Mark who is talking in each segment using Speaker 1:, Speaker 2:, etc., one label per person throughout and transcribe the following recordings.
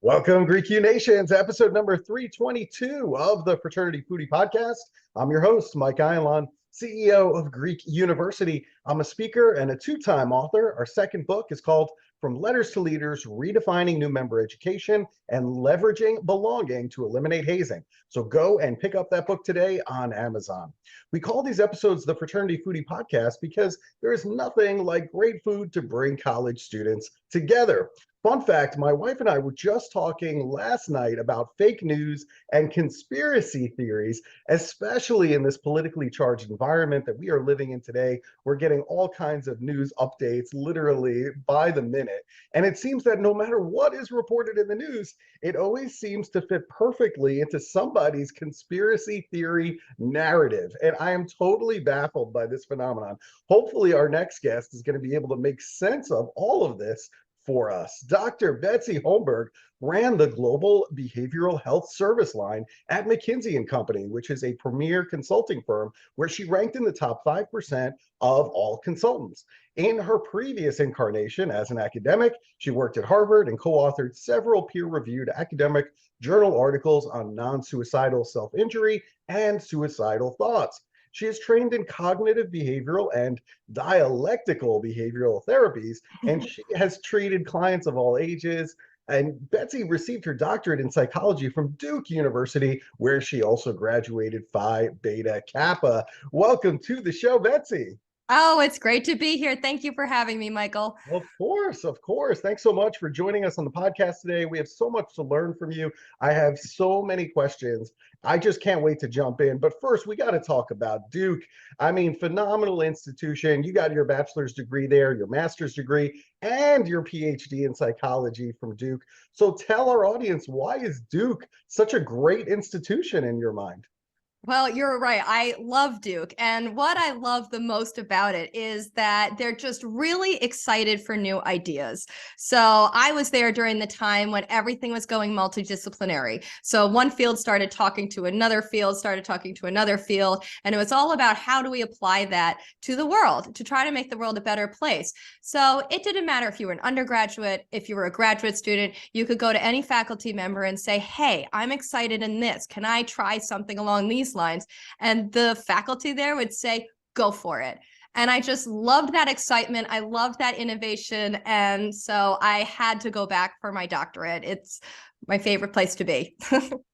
Speaker 1: Welcome, Greek U Nations, episode number 322 of the Fraternity Foodie Podcast. I'm your host, Mike Ialon, CEO of Greek University. I'm a speaker and a two-time author. Our second book is called From Letters to Leaders, Redefining New Member Education and Leveraging Belonging to Eliminate Hazing. So go and pick up that book today on Amazon. We call these episodes the Fraternity Foodie Podcast because there is nothing like great food to bring college students together. Fun fact, my wife and I were just talking last night about fake news and conspiracy theories, especially in this politically charged environment that we are living in today. We're getting all kinds of news updates literally by the minute. And it seems that no matter what is reported in the news, it always seems to fit perfectly into somebody's conspiracy theory narrative. And I am totally baffled by this phenomenon. Hopefully, our next guest is going to be able to make sense of all of this for us. Dr. Betsy Holmberg ran the Global Behavioral Health Service line at McKinsey Company, which is a premier consulting firm where she ranked in the top 5% of all consultants. In her previous incarnation as an academic, she worked at Harvard and co-authored several peer-reviewed academic journal articles on non-suicidal self-injury and suicidal thoughts. She is trained in cognitive behavioral and dialectical behavioral therapies, and she has treated clients of all ages. And Betsy received her doctorate in psychology from Duke University, where she also graduated Phi Beta Kappa. Welcome to the show, Betsy.
Speaker 2: Oh, it's great to be here. Thank you for having me, Michael.
Speaker 1: Of course, of course. Thanks so much for joining us on the podcast today. We have so much to learn from you. I have so many questions. I just can't wait to jump in. But first, we got to talk about Duke. I mean, phenomenal institution. You got your bachelor's degree there, your master's degree, and your PhD in psychology from Duke. So tell our audience, why is Duke such a great institution in your mind?
Speaker 2: Well, you're right. I love Duke. And what I love the most about it is that they're just really excited for new ideas. So I was there during the time when everything was going multidisciplinary. So one field started talking to another field, started talking to another field. And it was all about how do we apply that to the world to try to make the world a better place. So it didn't matter if you were an undergraduate, if you were a graduate student, you could go to any faculty member and say, hey, I'm excited in this. Can I try something along these lines? And the faculty there would say, go for it. And I just loved that excitement. I loved that innovation. And so I had to go back for my doctorate. It's my favorite place to be.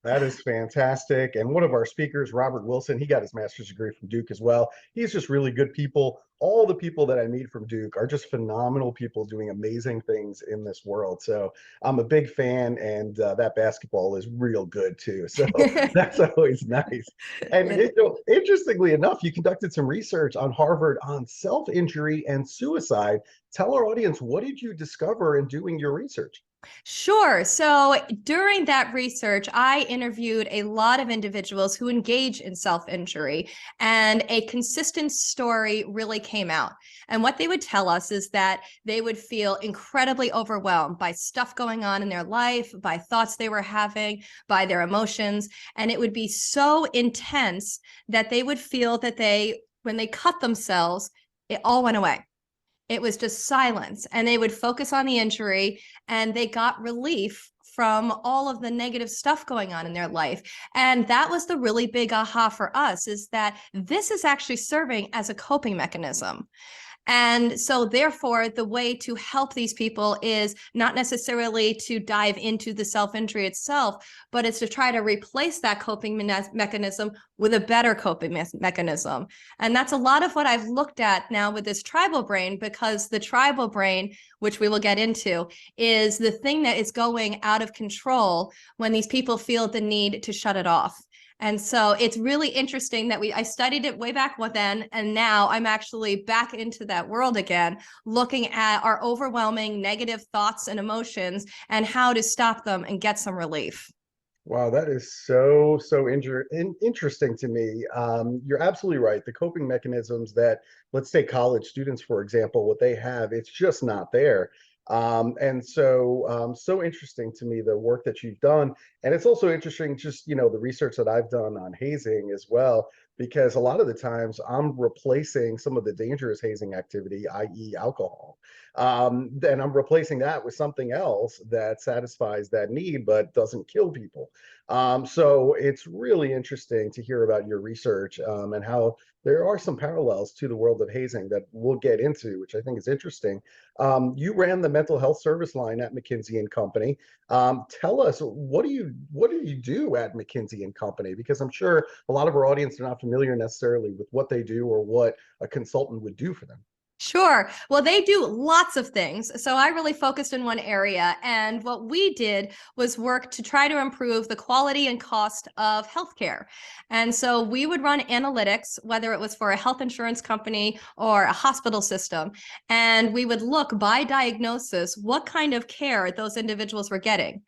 Speaker 1: That is fantastic. And one of our speakers, Robert Wilson, he got his master's degree from Duke as well. He's just really good people. All the people that I meet from Duke are just phenomenal people doing amazing things in this world. So I'm a big fan, and that basketball is real good too. So that's always nice. And interestingly enough, you conducted some research on Harvard on self-injury and suicide. Tell our audience, what did you discover in doing your research?
Speaker 2: Sure. So during that research, I interviewed a lot of individuals who engage in self-injury, and a consistent story really came out. And what they would tell us is that they would feel incredibly overwhelmed by stuff going on in their life, by thoughts they were having, by their emotions. And it would be so intense that they would feel that when they cut themselves, it all went away. It was just silence, and they would focus on the injury, and they got relief from all of the negative stuff going on in their life. And that was the really big aha for us, is that this is actually serving as a coping mechanism. And so therefore, the way to help these people is not necessarily to dive into the self-injury itself, but it's to try to replace that coping mechanism with a better coping mechanism. And that's a lot of what I've looked at now with this tribal brain, because the tribal brain, which we will get into, is the thing that is going out of control when these people feel the need to shut it off. And so it's really interesting that I studied it way back then, and now I'm actually back into that world again, looking at our overwhelming negative thoughts and emotions and how to stop them and get some relief.
Speaker 1: Wow, that is so interesting to me. You're absolutely right. The coping mechanisms that, let's say college students, for example, what they have, it's just not there. So interesting to me, the work that you've done. And it's also interesting, just, the research that I've done on hazing as well, because a lot of the times I'm replacing some of the dangerous hazing activity, i.e. alcohol. Then I'm replacing that with something else that satisfies that need, but doesn't kill people. So it's really interesting to hear about your research, and how there are some parallels to the world of hazing that we'll get into, which I think is interesting. You ran the mental health service line at McKinsey and Company. Tell us, what do you do at McKinsey and Company? Because I'm sure a lot of our audience are not familiar necessarily with what they do or what a consultant would do for them.
Speaker 2: Sure. Well, they do lots of things. So I really focused in one area. And what we did was work to try to improve the quality and cost of healthcare. And so we would run analytics, whether it was for a health insurance company or a hospital system. And we would look by diagnosis what kind of care those individuals were getting.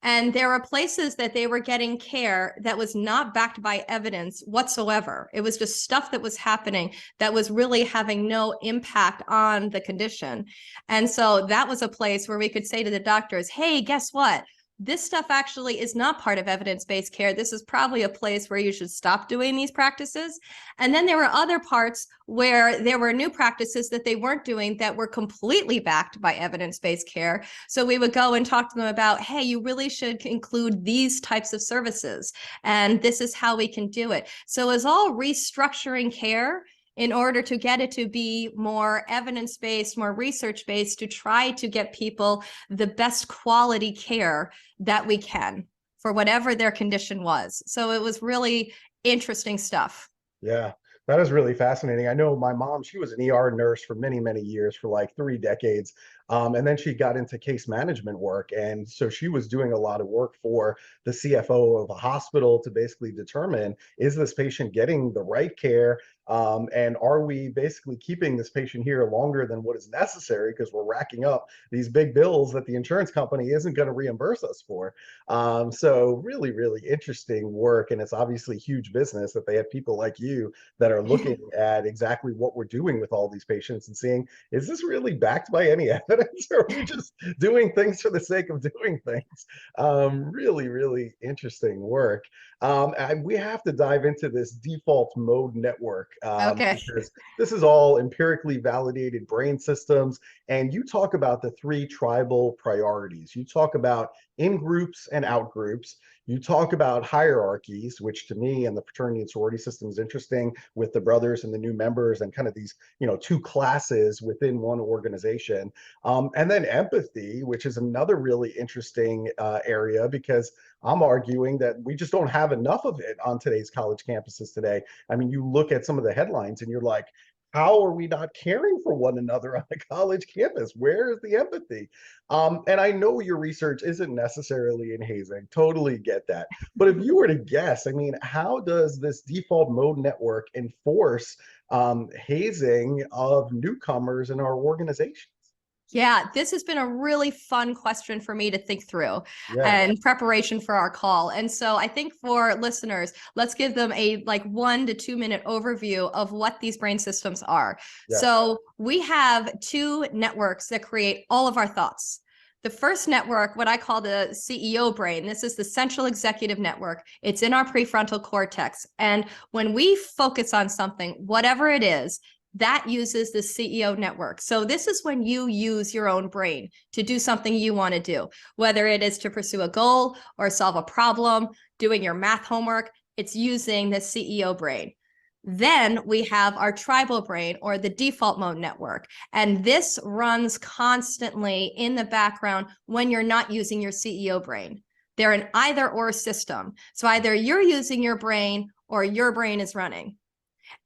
Speaker 2: And there were places that they were getting care that was not backed by evidence whatsoever. It was just stuff that was happening that was really having no impact on the condition. And so that was a place where we could say to the doctors, hey, guess what? This stuff actually is not part of evidence-based care. This is probably a place where you should stop doing these practices. And then there were other parts where there were new practices that they weren't doing that were completely backed by evidence-based care. So we would go and talk to them about, hey, you really should include these types of services, and this is how we can do it. So it's all restructuring care in order to get it to be more evidence-based, more research-based, to try to get people the best quality care that we can for whatever their condition was. So it was really interesting stuff.
Speaker 1: Yeah, that is really fascinating. I know my mom, she was an ER nurse for many, many years, for like 3 decades. And then she got into case management work. And so she was doing a lot of work for the CFO of a hospital to basically determine, is this patient getting the right care? And are we basically keeping this patient here longer than what is necessary because we're racking up these big bills that the insurance company isn't going to reimburse us for? So really, really interesting work. And it's obviously huge business that they have people like you that are looking at exactly what we're doing with all these patients and seeing, is this really backed by any evidence, or are we just doing things for the sake of doing things? Really, really interesting work. And we have to dive into this default mode network,
Speaker 2: Okay.
Speaker 1: because this is all empirically validated brain systems. And you talk about the three tribal priorities. You talk about in groups and out groups. You talk about hierarchies, which to me and the fraternity and sorority system is interesting, with the brothers and the new members and kind of these, two classes within one organization. And then empathy, which is another really interesting area, because I'm arguing that we just don't have enough of it on today's college campuses today. I mean, you look at some of the headlines and you're like, how are we not caring for one another on a college campus? Where is the empathy? And I know your research isn't necessarily in hazing, totally get that. But if you were to guess, I mean, how does this default mode network enforce hazing of newcomers in our organizations?
Speaker 2: Yeah, this has been a really fun question for me to think through
Speaker 1: Yeah,
Speaker 2: and preparation for our call. And so I think for listeners, let's give them a like 1 to 2 minute overview of what these brain systems are.
Speaker 1: yes,
Speaker 2: So we have two networks that create all of our thoughts. The first network, what I call the CEO brain, this is the central executive network. It's in our prefrontal cortex. And when we focus on something, whatever it is, that uses the CEO network. So this is when you use your own brain to do something you want to do, whether it is to pursue a goal or solve a problem, doing your math homework, it's using the CEO brain. Then we have our tribal brain, or the default mode network. And this runs constantly in the background when you're not using your CEO brain. They're an either or system. So either you're using your brain or your brain is running.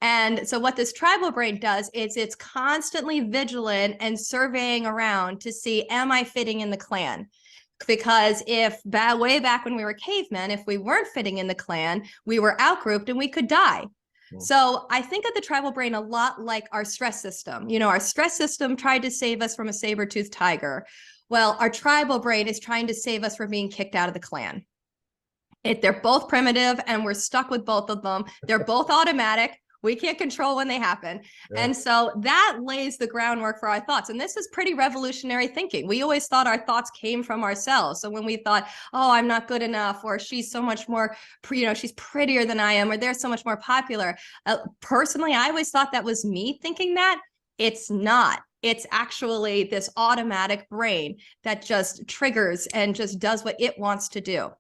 Speaker 2: And so what this tribal brain does is it's constantly vigilant and surveying around to see, am I fitting in the clan? Because if way back when we were cavemen, if we weren't fitting in the clan, we were outgrouped and we could die. So I think of the tribal brain a lot like our stress system. Our stress system tried to save us from a saber-toothed tiger. Well, our tribal brain is trying to save us from being kicked out of the clan. They're both primitive and we're stuck with both of them. They're both automatic. We can't control when they happen.
Speaker 1: Yeah.
Speaker 2: And so that lays the groundwork for our thoughts. And this is pretty revolutionary thinking. We always thought our thoughts came from ourselves. So when we thought, oh, I'm not good enough, or she's so much more, she's prettier than I am, or they're so much more popular. Personally, I always thought that was me thinking that. It's not. It's actually this automatic brain that just triggers and just does what it wants to do.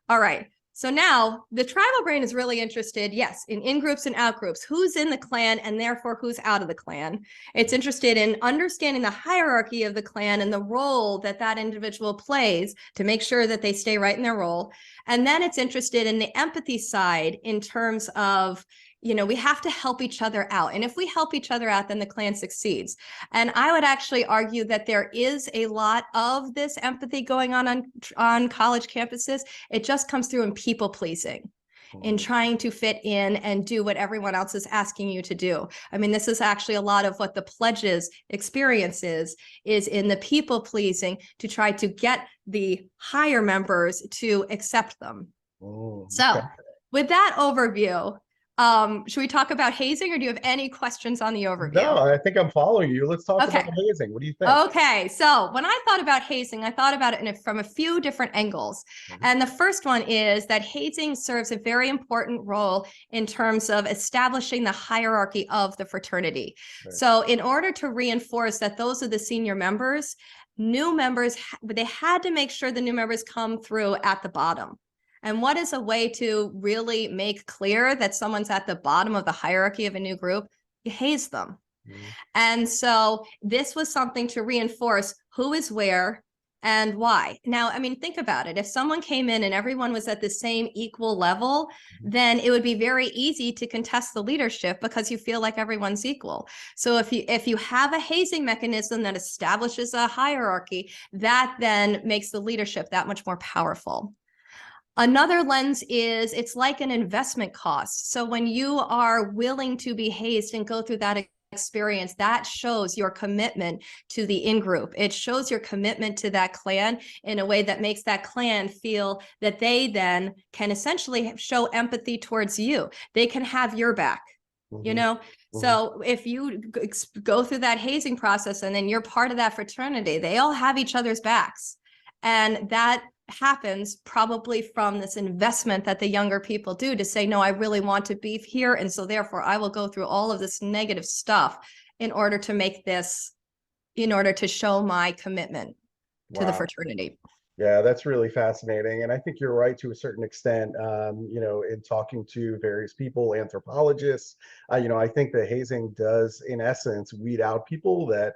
Speaker 2: All right. So now the tribal brain is really interested, yes, in groups and out groups, who's in the clan and therefore who's out of the clan. It's interested in understanding the hierarchy of the clan and the role that that individual plays to make sure that they stay right in their role. And then it's interested in the empathy side in terms of, we have to help each other out. And if we help each other out, then the clan succeeds. And I would actually argue that there is a lot of this empathy going on college campuses. It just comes through in people pleasing, in trying to fit in and do what everyone else is asking you to do. I mean, this is actually a lot of what the pledges experience is in the people pleasing to try to get the higher members to accept them. So with that overview, should we talk about hazing, or do you have any questions on the overview?
Speaker 1: No, I think I'm following you. Let's talk about hazing. What do you think?
Speaker 2: Okay, so when I thought about hazing, I thought about it from a few different angles. And the first one is that hazing serves a very important role in terms of establishing the hierarchy of the fraternity. So in order to reinforce that those are the senior members, new members, they had to make sure the new members come through at the bottom. And what is a way to really make clear that someone's at the bottom of the hierarchy of a new group? You haze them. And so this was something to reinforce who is where and why. Now, I mean, think about it. If someone came in and everyone was at the same equal level, then it would be very easy to contest the leadership because you feel like everyone's equal. So if you have a hazing mechanism that establishes a hierarchy, that then makes the leadership that much more powerful. Another lens is it's like an investment cost. So when you are willing to be hazed and go through that experience, that shows your commitment to the in-group. It shows your commitment to that clan in a way that makes that clan feel that they then can essentially show empathy towards you. They can have your back. So if you go through that hazing process and then you're part of that fraternity, they all have each other's backs. And that happens probably from this investment that the younger people do to say, no, I really want to be here. And so therefore I will go through all of this negative stuff in order to make this, in order to show my commitment to the fraternity.
Speaker 1: Yeah, that's really fascinating. And I think you're right to a certain extent, in talking to various people, anthropologists, I think that hazing does, in essence, weed out people that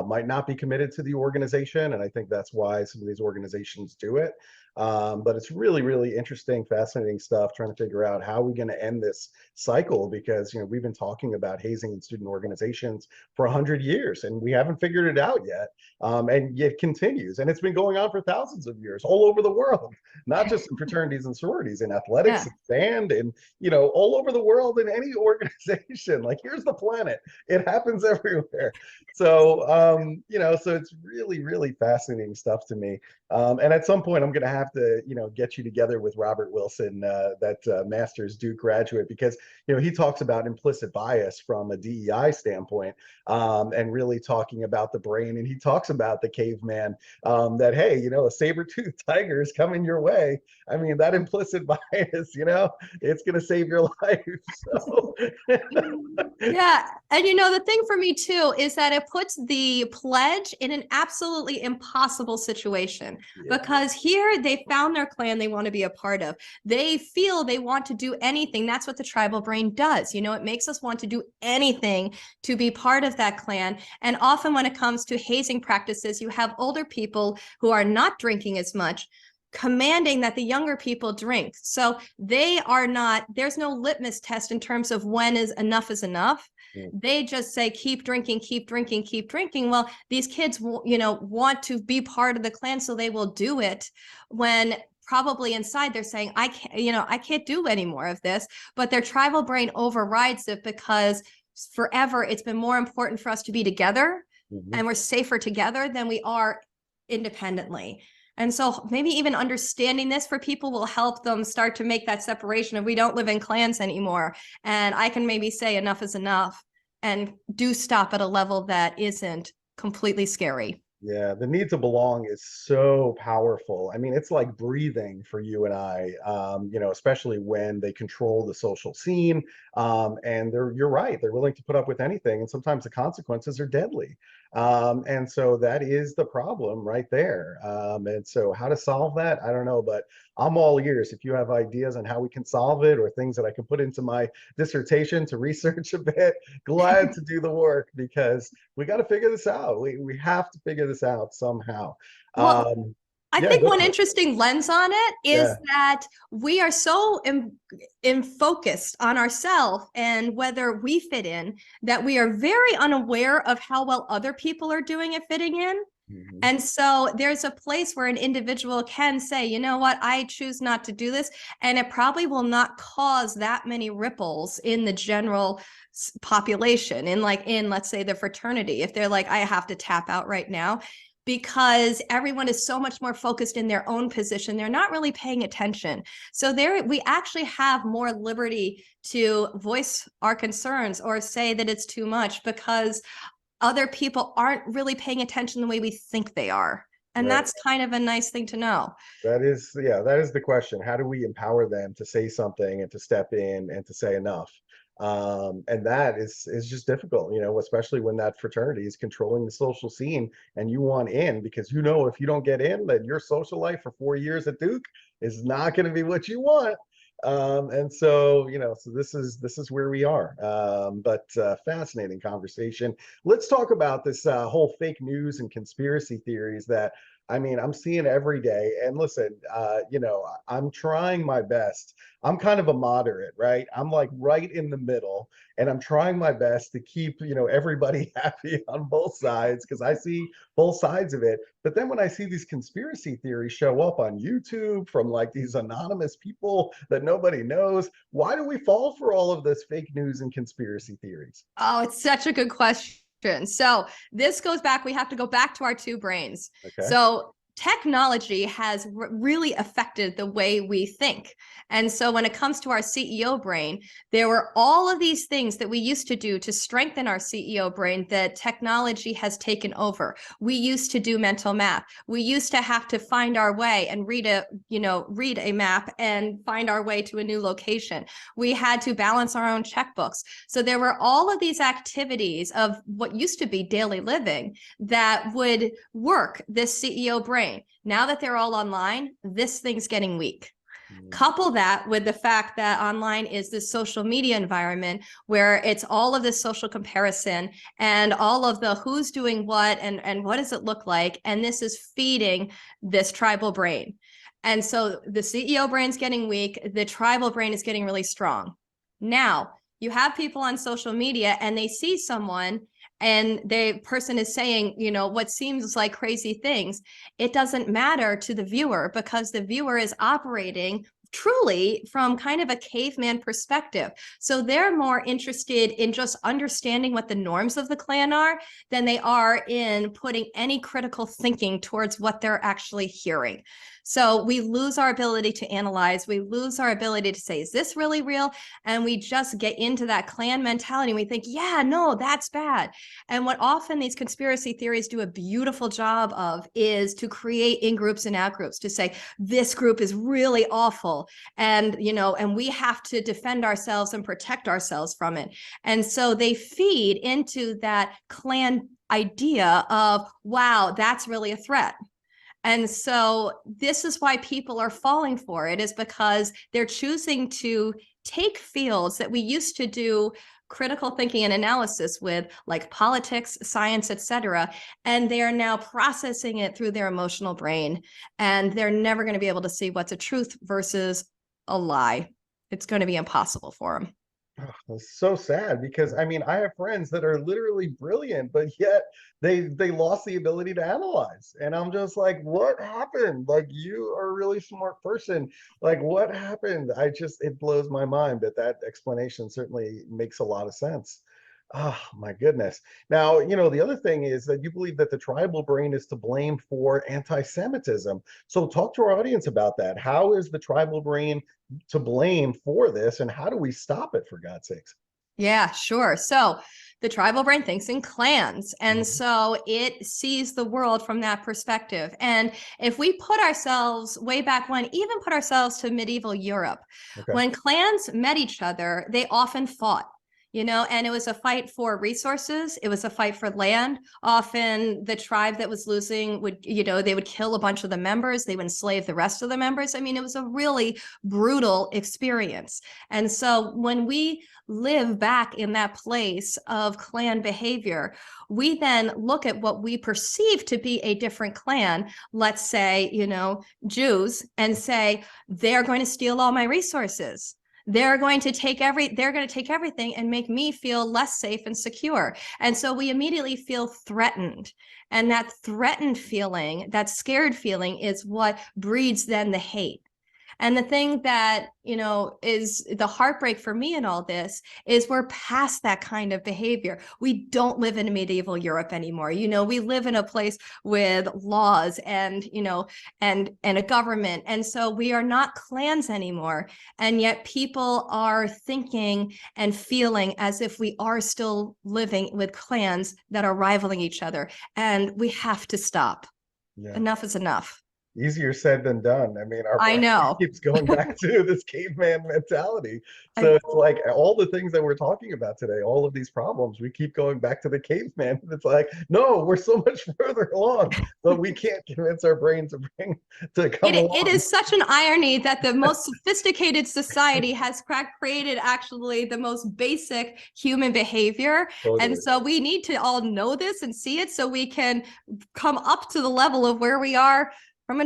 Speaker 1: might not be committed to the organization. And I think that's why some of these organizations do it. But it's really, really interesting, fascinating stuff, trying to figure out how we're going to end this cycle, because, we've been talking about hazing in student organizations for 100 years and we haven't figured it out yet. And it continues. And it's been going on for thousands of years all over the world, not just in fraternities and sororities, in athletics, and band, and, all over the world in any organization. Like, here's the planet. It happens everywhere. So, so it's really, really fascinating stuff to me. And at some point, I'm going to have to, get you together with Robert Wilson, that master's Duke graduate, because, he talks about implicit bias from a DEI standpoint, and really talking about the brain. And he talks about the caveman, that, hey, a saber-toothed tiger is coming your way. I mean, that implicit bias, it's going to save your life. So.
Speaker 2: Yeah. And, the thing for me, too, is that it puts the pledge in an absolutely impossible situation, because here they found their clan they want to be a part of. They feel they want to do anything. That's what the tribal brain does. It makes us want to do anything to be part of that clan. And often when it comes to hazing practices, you have older people who are not drinking as much commanding that the younger people drink. So they are not, there's no litmus test in terms of when enough is enough. They just say, keep drinking, keep drinking, keep drinking. Well, these kids, want to be part of the clan, so they will do it, when probably inside they're saying, I can't do any more of this, but their tribal brain overrides it because forever it's been more important for us to be together, and we're safer together than we are independently. And so maybe even understanding this for people will help them start to make that separation of we don't live in clans anymore. And I can maybe say enough is enough and do stop at a level that isn't completely scary.
Speaker 1: Yeah, the need to belong is so powerful. I mean, it's like breathing for you and I, especially when they control the social scene. And you're right, they're willing to put up with anything. And sometimes the consequences are deadly. And so that is the problem right there. And so how to solve that, I don't know, but I'm all ears. If you have ideas on how we can solve it or things that I can put into my dissertation to research a bit, glad to do the work because we got to figure this out. We have to figure this out somehow.
Speaker 2: Well, I
Speaker 1: Yeah,
Speaker 2: think
Speaker 1: go
Speaker 2: one
Speaker 1: for it.
Speaker 2: interesting lens on it is
Speaker 1: Yeah.
Speaker 2: that we are so in focused on ourselves and whether we fit in that we are very unaware of how well other people are doing at fitting in.
Speaker 1: Mhm.
Speaker 2: And so there's a place where an individual can say, you know what, I choose not to do this. And it probably will not cause that many ripples in the general population, in, let's say, the fraternity. If they're like, I have to tap out right now, because everyone is so much more focused in their own position, they're not really paying attention. So there, we actually have more liberty to voice our concerns or say that it's too much because other people aren't really paying attention the way we think they are. And
Speaker 1: Right.
Speaker 2: that's kind of a nice thing to know.
Speaker 1: That is, yeah, that is the question. How do we empower them to say something and to step in and to say enough? And that is just difficult, especially when that fraternity is controlling the social scene and you want in because if you don't get in, then your social life for 4 years at Duke is not going to be what you want. And so, so this is where we are. But fascinating conversation. Let's talk about this whole fake news and conspiracy theories that I mean, I'm seeing every day. And listen, I'm trying my best. I'm kind of a moderate, right? I'm like right in the middle, and I'm trying my best to keep, everybody happy on both sides because I see both sides of it. But then when I see these conspiracy theories show up on YouTube from like these anonymous people that nobody knows, why do we fall for all of this fake news and conspiracy theories?
Speaker 2: Oh, it's such a good question. So this goes back, we have to go back to our two brains.
Speaker 1: Okay.
Speaker 2: So technology has really affected the way we think. And so when it comes to our CEO brain, there were all of these things that we used to do to strengthen our CEO brain that technology has taken over. We used to do mental math. We used to have to find our way and read a map and find our way to a new location. We had to balance our own checkbooks. So there were all of these activities of what used to be daily living that would work this CEO brain. Now that they're all online, this thing's getting weak.
Speaker 1: Mm.
Speaker 2: Couple that with the fact that online is this social media environment where it's all of this social comparison and all of the who's doing what and what does it look like. And this is feeding this tribal brain. And so the CEO brain's getting weak, the tribal brain is getting really strong. Now, you have people on social media and they see someone and the person is saying, what seems like crazy things. It doesn't matter to the viewer because the viewer is operating truly from kind of a caveman perspective. So they're more interested in just understanding what the norms of the clan are than they are in putting any critical thinking towards what they're actually hearing. So we lose our ability to analyze. We lose our ability to say, is this really real? And we just get into that clan mentality. We think, yeah, no, that's bad. And what often these conspiracy theories do a beautiful job of is to create in groups and out groups to say, this group is really awful. And, and we have to defend ourselves and protect ourselves from it. And so they feed into that clan idea of, wow, that's really a threat. And so this is why people are falling for it, is because they're choosing to take fields that we used to do critical thinking and analysis with, like politics, science, etc., and they are now processing it through their emotional brain, and they're never going to be able to see what's a truth versus a lie. It's going to be impossible for them.
Speaker 1: It's so sad because I mean I have friends that are literally brilliant, but yet they lost the ability to analyze. And I'm just like, what happened? Like you are a really smart person. Like what happened? It blows my mind, but that explanation certainly makes a lot of sense. Oh my goodness. Now, the other thing is that you believe that the tribal brain is to blame for anti-Semitism. So talk to our audience about that. How is the tribal brain to blame for this, and how do we stop it, for God's sakes?
Speaker 2: Yeah, sure. So the tribal brain thinks in clans. And
Speaker 1: Mhm.
Speaker 2: so it sees the world from that perspective. And if we put ourselves way back when, even put ourselves to medieval Europe,
Speaker 1: Okay.
Speaker 2: when clans met each other, they often fought. And it was a fight for resources. It was a fight for land. Often the tribe that was losing would, they would kill a bunch of the members. They would enslave the rest of the members. I mean, it was a really brutal experience. And so when we live back in that place of clan behavior, we then look at what we perceive to be a different clan, let's say, Jews, and say, they're going to steal all my resources. They're going to take everything and make me feel less safe and secure. And so we immediately feel threatened. And that threatened feeling, that scared feeling, is what breeds then the hate. And the thing that, is the heartbreak for me in all this is we're past that kind of behavior. We don't live in medieval Europe anymore. We live in a place with laws and, and a government. And so we are not clans anymore. And yet people are thinking and feeling as if we are still living with clans that are rivaling each other. And we have to stop.
Speaker 1: Yeah.
Speaker 2: Enough is enough.
Speaker 1: Easier said than done. I mean, our
Speaker 2: I
Speaker 1: brain
Speaker 2: know.
Speaker 1: keeps going back to this caveman mentality.
Speaker 2: I,
Speaker 1: So it's like all the things that we're talking about today, all of these problems, we keep going back to the caveman. It's like, no, we're so much further along, but we can't convince our brain to come
Speaker 2: It
Speaker 1: along.
Speaker 2: is such an irony that the most sophisticated society has created actually the most basic human behavior. And
Speaker 1: Totally.
Speaker 2: so we need to all know this and see it so we can come up to the level of where we are from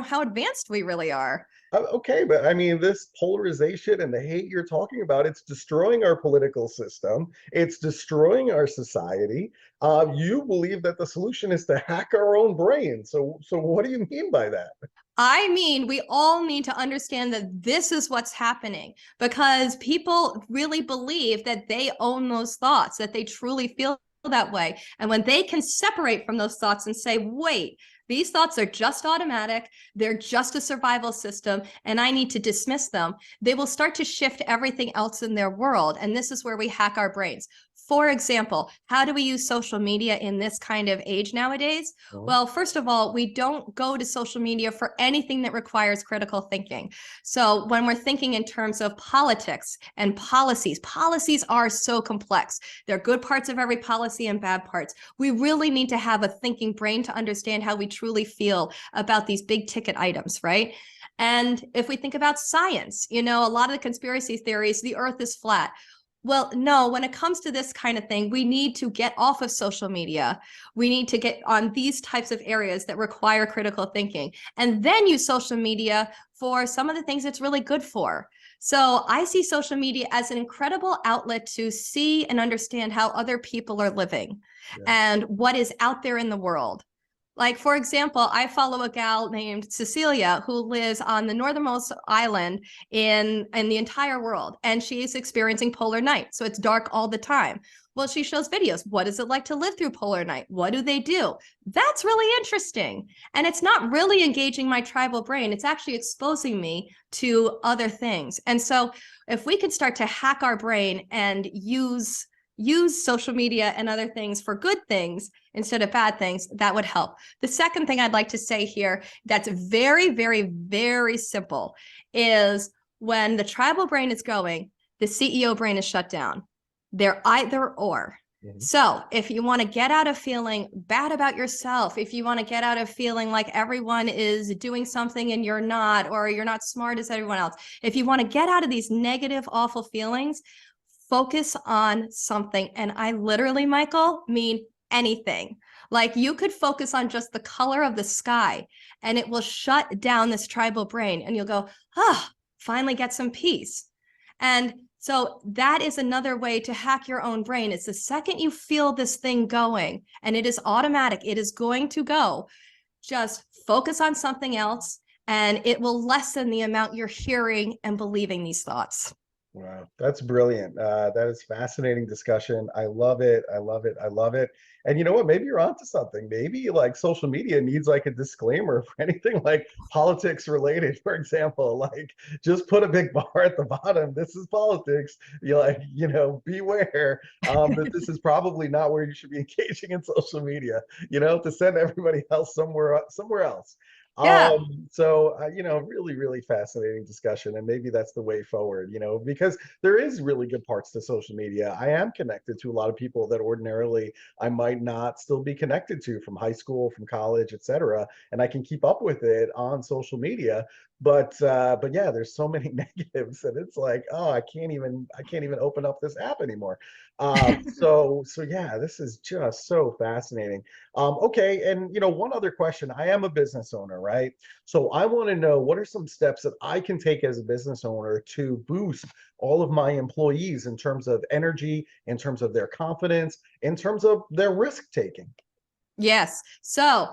Speaker 2: how advanced we really are.
Speaker 1: Okay, but I mean, this polarization and the hate you're talking about, it's destroying our political system. It's destroying our society. You believe that the solution is to hack our own brain. So what do you mean by that?
Speaker 2: I mean, we all need to understand that this is what's happening because people really believe that they own those thoughts, that they truly feel that way. And when they can separate from those thoughts and say, wait, these thoughts are just automatic, they're just a survival system, and I need to dismiss them, they will start to shift everything else in their world. And this is where we hack our brains. For example, how do we use social media in this kind of age nowadays?
Speaker 1: Mhm.
Speaker 2: Well, first of all, we don't go to social media for anything that requires critical thinking. So when we're thinking in terms of politics and policies are so complex. There are good parts of every policy and bad parts. We really need to have a thinking brain to understand how we truly feel about these big ticket items, right? And if we think about science, a lot of the conspiracy theories, the earth is flat. Well, no, when it comes to this kind of thing, we need to get off of social media. We need to get on these types of areas that require critical thinking and then use social media for some of the things it's really good for. So I see social media as an incredible outlet to see and understand how other people are living
Speaker 1: Yeah.
Speaker 2: and what is out there in the world. Like, for example, I follow a gal named Cecilia who lives on the northernmost island in the entire world, and she's experiencing polar night. So it's dark all the time. Well, she shows videos. What is it like to live through polar night? What do they do? That's really interesting. And it's not really engaging my tribal brain. It's actually exposing me to other things. And so if we can start to hack our brain and use social media and other things for good things instead of bad things, that would help. The second thing I'd like to say here that's very, very, very simple is when the tribal brain is going, the CEO brain is shut down. They're either or.
Speaker 1: Mhm.
Speaker 2: So if you want to get out of feeling bad about yourself, if you want to get out of feeling like everyone is doing something and you're not, or you're not smart as everyone else, if you want to get out of these negative, awful feelings, focus on something. And I literally, Michael, mean anything. Like you could focus on just the color of the sky and it will shut down this tribal brain and you'll go, finally get some peace. And so that is another way to hack your own brain. It's the second you feel this thing going and it is automatic, it is going to go, just focus on something else and it will lessen the amount you're hearing and believing these thoughts.
Speaker 1: Wow, that's brilliant. That is fascinating discussion. I love it. I love it. I love it. And you know what? Maybe you're onto something. Maybe like social media needs like a disclaimer for anything like politics related, for example. Like just put a big bar at the bottom. This is politics. You like, beware that this is probably not where you should be engaging in social media, to send everybody else somewhere else.
Speaker 2: Yeah.
Speaker 1: Really, really fascinating discussion. And maybe that's the way forward, because there is really good parts to social media. I am connected to a lot of people that ordinarily I might not still be connected to from high school, from college, etc. And I can keep up with it on social media. But yeah, there's so many negatives and it's like, oh, I can't even open up this app anymore. So yeah, this is just so fascinating. Okay, and one other question. I am a business owner, right? So I want to know what are some steps that I can take as a business owner to boost all of my employees in terms of energy, in terms of their confidence, in terms of their risk taking.
Speaker 2: Yes. So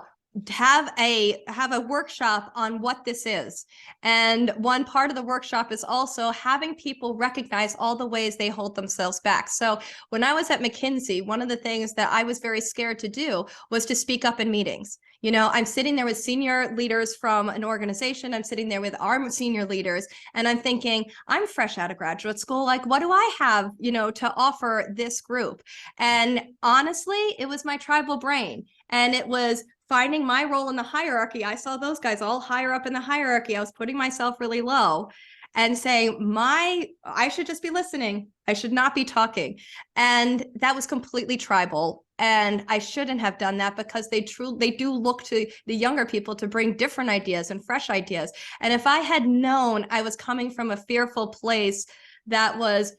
Speaker 2: have a workshop on what this is. And one part of the workshop is also having people recognize all the ways they hold themselves back. So when I was at McKinsey, one of the things that I was very scared to do was to speak up in meetings. I'm sitting there with senior leaders from an organization. I'm sitting there with our senior leaders, and I'm thinking, I'm fresh out of graduate school. Like, what do I have, to offer this group? And honestly, it was my tribal brain. And it was finding my role in the hierarchy. I saw those guys all higher up in the hierarchy. I was putting myself really low and saying, I should just be listening. I should not be talking. And that was completely tribal. And I shouldn't have done that, because they do look to the younger people to bring different ideas and fresh ideas. And if I had known I was coming from a fearful place that was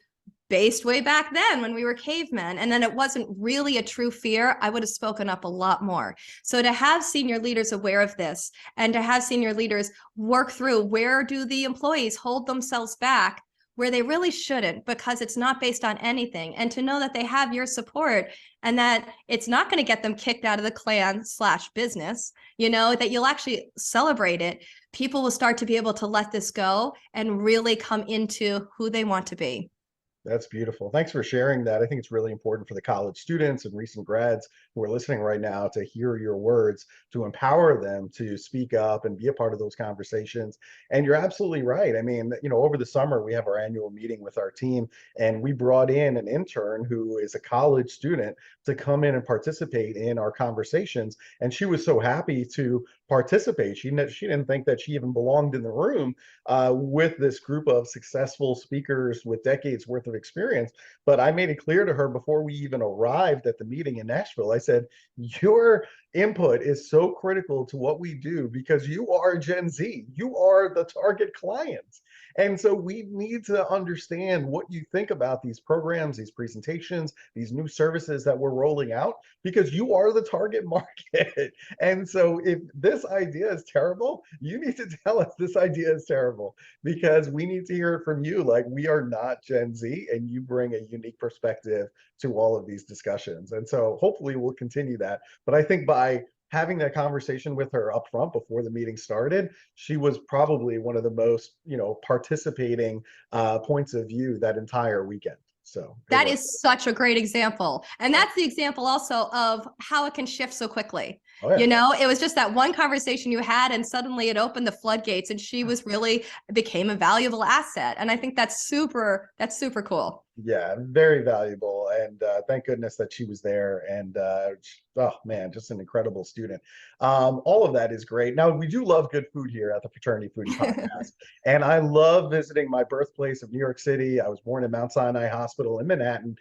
Speaker 2: based way back then when we were cavemen, and then it wasn't really a true fear, I would have spoken up a lot more. So to have senior leaders aware of this, and to have senior leaders work through, where do the employees hold themselves back where they really shouldn't, because it's not based on anything, and to know that they have your support, and that it's not going to get them kicked out of the clan/business, that you'll actually celebrate it. People will start to be able to let this go and really come into who they want to be.
Speaker 1: That's beautiful. Thanks for sharing that. I think it's really important for the college students and recent grads who are listening right now to hear your words, to empower them to speak up and be a part of those conversations. And you're absolutely right. I mean, over the summer, we have our annual meeting with our team, and we brought in an intern who is a college student to come in and participate in our conversations. And she was so happy to participate. She didn't think that she even belonged in the room with this group of successful speakers with decades worth of experience. But I made it clear to her before we even arrived at the meeting in Nashville. I said, your input is so critical to what we do because you are Gen Z. You are the target client. And so we need to understand what you think about these programs, these presentations, these new services that we're rolling out, because you are the target market. And so if this idea is terrible, you need to tell us this idea is terrible, because we need to hear it from you. Like, we are not Gen Z, and you bring a unique perspective to all of these discussions. And so hopefully we'll continue that. But I think by having that conversation with her up front before the meeting started, she was probably one of the most, participating points of view that entire weekend. So
Speaker 2: That is such a great example. And that's the example also of how it can shift so quickly.
Speaker 1: Oh, yeah.
Speaker 2: It was just that one conversation you had, and suddenly it opened the floodgates, and she was really became a valuable asset. And I think that's super cool.
Speaker 1: Yeah, very valuable. And thank goodness that she was there. And oh man, just an incredible student. All of that is great. Now, we do love good food here at the Fraternity Foodie Podcast. And I love visiting my birthplace of New York City. I was born in Mount Sinai Hospital in Manhattan.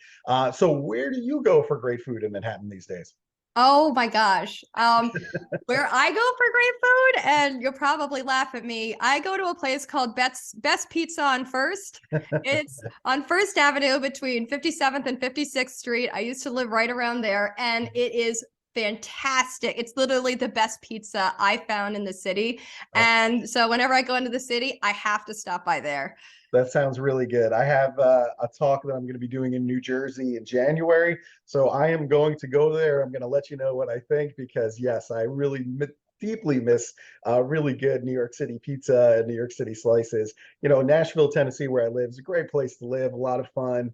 Speaker 1: So where do you go for great food in Manhattan these days?
Speaker 2: Oh my gosh. Where I go for great food, and you'll probably laugh at me, I go to a place called Best Pizza on First. It's on First Avenue between 57th and 56th Street. I used to live right around there, and it is fantastic. It's literally the best pizza I found in the city.
Speaker 1: Oh,
Speaker 2: And so whenever I go into the city, I have to stop by there.
Speaker 1: that sounds really good. I have a talk that I'm going to be doing in New Jersey in January. So I am going to go there. I'm going to let you know what I think, because yes, I really deeply miss really good New York City pizza and New York City slices. Nashville, Tennessee, where I live, is a great place to live, a lot of fun,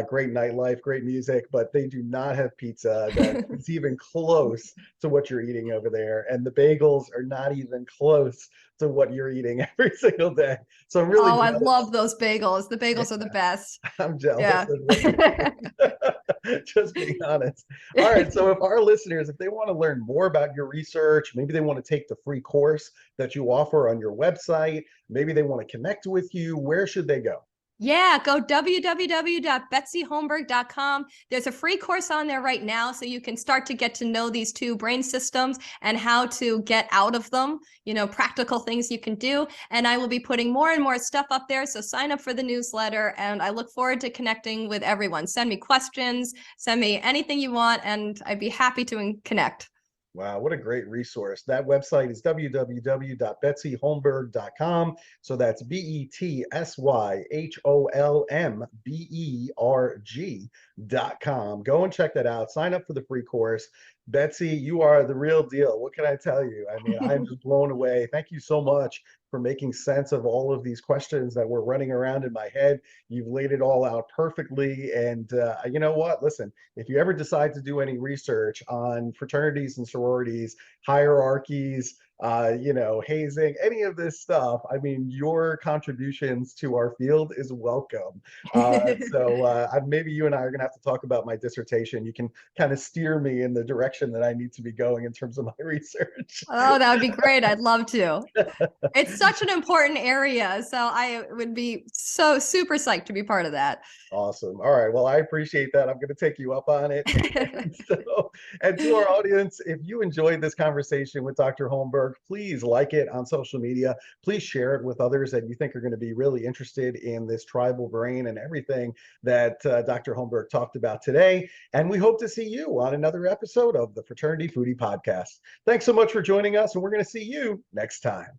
Speaker 1: great nightlife, great music, but they do not have pizza that is even close to what you're eating over there. And the bagels are not even close to what you're eating every single day. So I'm really
Speaker 2: Oh, I
Speaker 1: jealous.
Speaker 2: love those bagels. The bagels are the best.
Speaker 1: I'm jealous
Speaker 2: Yeah.
Speaker 1: of what you're doing. Just being honest. All right. So if our listeners, if they want to learn more about your research, maybe they want to take the free course that you offer on your website, maybe they want to connect with you, where should they go?
Speaker 2: Yeah, go www.betsyholmberg.com. There's a free course on there right now, so you can start to get to know these two brain systems and how to get out of them, practical things you can do. And I will be putting more and more stuff up there, so sign up for the newsletter, and I look forward to connecting with everyone. Send me questions, send me anything you want, and I'd be happy to connect.
Speaker 1: Wow, what a great resource. That website is www.betsyholmberg.com. So that's BetsyHolmberg.com. Go and check that out. Sign up for the free course. Betsy, you are the real deal. What can I tell you? I mean, I'm just blown away. Thank you so much for making sense of all of these questions that were running around in my head. You've laid it all out perfectly. And you know what? Listen, if you ever decide to do any research on fraternities and sororities, hierarchies, hazing, any of this stuff, I mean, your contributions to our field is welcome. Maybe you and I are going to have to talk about my dissertation. You can kind of steer me in the direction that I need to be going in terms of my research.
Speaker 2: Oh, that would be great. I'd love to. It's such an important area. So I would be so super psyched to be part of that.
Speaker 1: Awesome. All right. Well, I appreciate that. I'm going to take you up on it. And to our audience, if you enjoyed this conversation with Dr. Holmberg, please like it on social media. Please share it with others that you think are going to be really interested in this tribal brain and everything that Dr. Holmberg talked about today. And we hope to see you on another episode of the Fraternity Foodie Podcast. Thanks so much for joining us, and we're going to see you next time.